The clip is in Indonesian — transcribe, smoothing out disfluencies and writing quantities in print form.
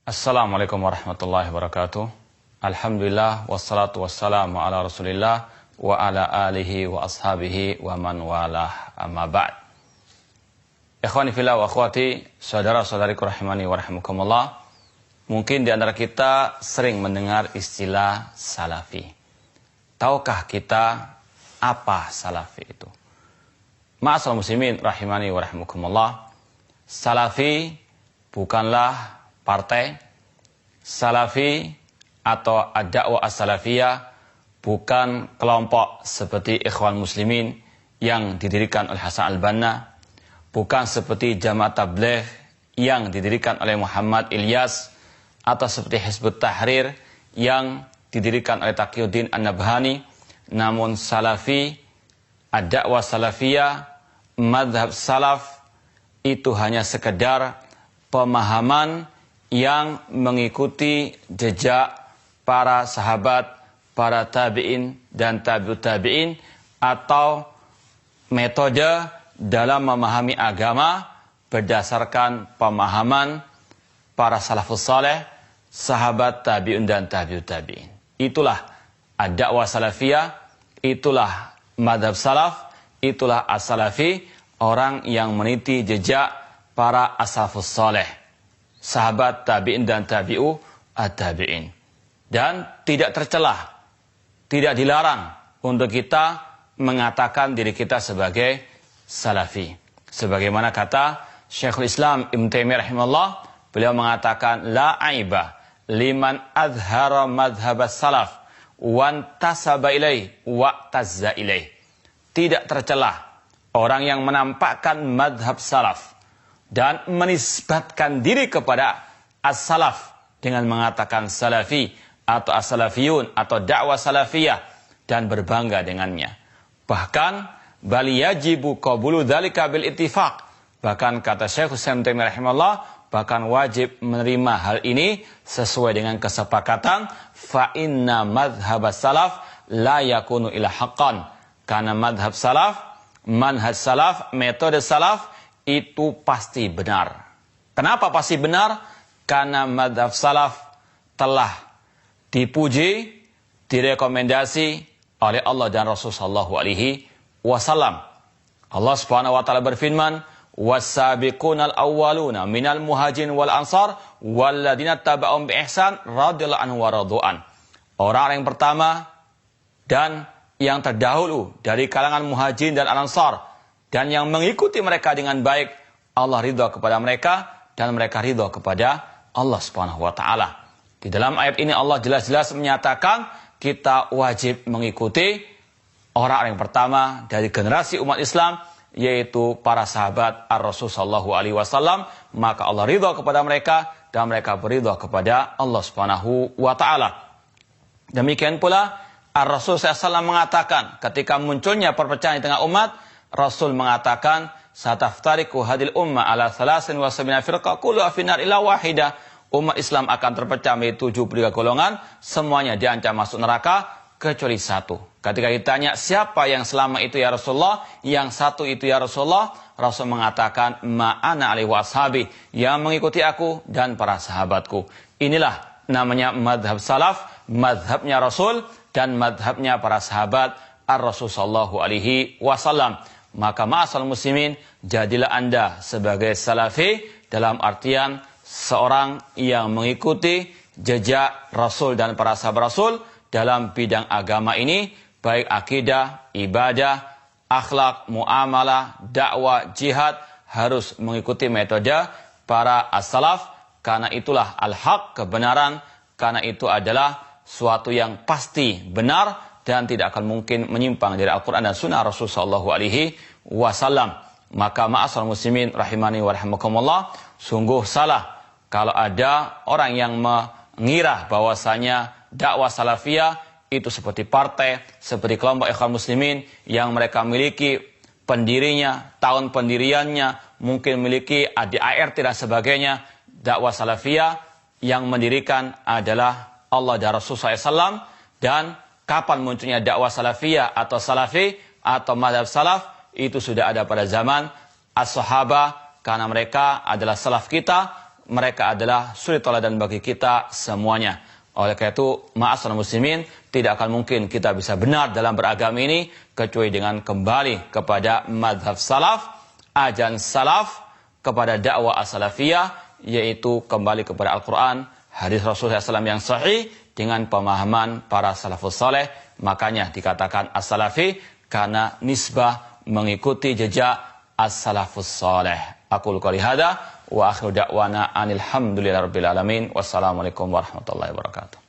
Assalamualaikum warahmatullahi wabarakatuh. Alhamdulillah wassalatu wassalamu ala Rasulillah wa ala alihi wa ashabihi wa man walah, amma ba'd. Ikhwani fillah wa akhwati, saudara-saudariku rahimani wa rahimakumullah. Mungkin di antara kita sering mendengar istilah salafi. Tahukah kita apa salafi itu? Ma'asal muslimin rahimani wa rahimakumullah. Salafi bukanlah partai. Salafi atau ad-da'wah as-salafiyah bukan kelompok seperti Ikhwan Muslimin yang didirikan oleh Hasan al-Banna, bukan seperti Jamaah Tabligh yang didirikan oleh Muhammad Ilyas, atau seperti Hizbut Tahrir yang didirikan oleh Taqiyuddin An-Nabhani. Namun salafi, ad-da'wah salafiyah, madhab salaf itu hanya sekedar pemahaman yang mengikuti jejak para sahabat, para tabi'in dan tabi'ut tabi'in, atau metode dalam memahami agama berdasarkan pemahaman para salafus saleh, sahabat tabi'un dan tabi'ut tabi'in. Itulah ad-da'wah salafiyah, itulah madhab salaf, itulah as-salafi, orang yang meniti jejak para as-salafus saleh, sahabat tabi'in dan tabi'u at-tabi'in. Dan tidak tercelah, tidak dilarang untuk kita mengatakan diri kita sebagai salafi. Sebagaimana kata Syekhul Islam Ibnu Taimiyah rahimahullah, beliau mengatakan la aiba liman azhara madhhab salaf wan tasaba ilaih wa tazza ilaih. Tidak tercelah orang yang menampakkan madhab salaf dan menisbatkan diri kepada as-salaf dengan mengatakan salafi atau as-salafiyun atau dakwah salafiyah dan berbangga dengannya. Bahkan bal yajibu qabulu dzalika bil ittifaq. Bahkan kata Syekh Islam Taimiyah rahimahullah, bahkan wajib menerima hal ini sesuai dengan kesepakatan, fa inna madhhab salaf la yakunu ila haqqan. Karena madhab salaf, manhaj salaf, metode salaf itu pasti benar. Kenapa pasti benar? Karena madhab salaf telah dipuji, direkomendasi oleh Allah dan Rasul sallallahu alaihi wasallam. Allah Subhanahu wa taala berfirman, "Was-sabiqunal awwaluna minal muhajirin wal ansar walladzina taba'um bi ihsan radhiyallahu anhu wa radu'an." Orang yang pertama dan yang terdahulu dari kalangan muhajirin dan al-ansar dan yang mengikuti mereka dengan baik, Allah ridha kepada mereka dan mereka ridha kepada Allah Subhanahu wa taala. Di dalam ayat ini Allah jelas-jelas menyatakan kita wajib mengikuti orang yang pertama dari generasi umat Islam, yaitu para sahabat Ar-Rasul sallallahu alaihi wasallam. Maka Allah ridha kepada mereka dan mereka beridha kepada Allah Subhanahu wa taala. Demikian pula Ar-Rasul SAW mengatakan ketika munculnya perpecahan di tengah umat, Rasul mengatakan, "Sataftariqu hadil umma ala 73 firqah kulluha finnar illa wahidah." Umat Islam akan terpecah menjadi 73 golongan, semuanya diancam masuk neraka kecuali satu. Ketika ditanya, siapa yang selama itu ya Rasulullah? Yang satu itu ya Rasulullah? Rasul mengatakan, ma'ana alaihi washabi, yang mengikuti aku dan para sahabatku. Inilah namanya madhab salaf, madhabnya Rasul dan madhabnya para sahabat Ar-Rasul sallallahu alaihi wasallam. Maka ma'asal muslimin, jadilah Anda sebagai salafi dalam artian seorang yang mengikuti jejak Rasul dan para sahabat Rasul dalam bidang agama ini, baik akidah, ibadah, akhlak, muamalah, dakwah, jihad, harus mengikuti metode para as-salaf, karena itulah al-haq, kebenaran, karena itu adalah suatu yang pasti benar dan tidak akan mungkin menyimpang dari Al-Quran dan Sunnah Rasul sallallahu alaihi wasallam. Maka ma'asal muslimin rahimani wa rahimakumullah, sungguh salah kalau ada orang yang mengira bahwasanya dakwah salafiyah itu seperti partai, seperti kelompok Ikhwan Muslimin yang mereka miliki pendirinya, tahun pendiriannya, mungkin memiliki ADART dan sebagainya. Dakwah salafiyah yang mendirikan adalah Allah dan Rasul SAW. Dan kapan munculnya dakwah salafiyah atau salafi atau madhab salaf, itu sudah ada pada zaman as-sahabah, karena mereka adalah salaf kita. mereka adalah suri teladan bagi kita semuanya. Oleh karena itu, ma'asyiral muslimin, tidak akan mungkin kita bisa benar dalam beragama ini kecuali dengan kembali kepada mazhab salaf, ajaran salaf, kepada dakwah as-salafiyah, yaitu kembali kepada Al-Quran, hadis Rasulullah SAW yang sahih dengan pemahaman para salafus saleh. Makanya dikatakan as-salafi karena nisbah mengikuti jejak as-salafus saleh. Aqul qouli hadza wa akhiru da'wana anil hamdulillahirabbil alamin. Wassalamualaikum warahmatullahi wabarakatuh.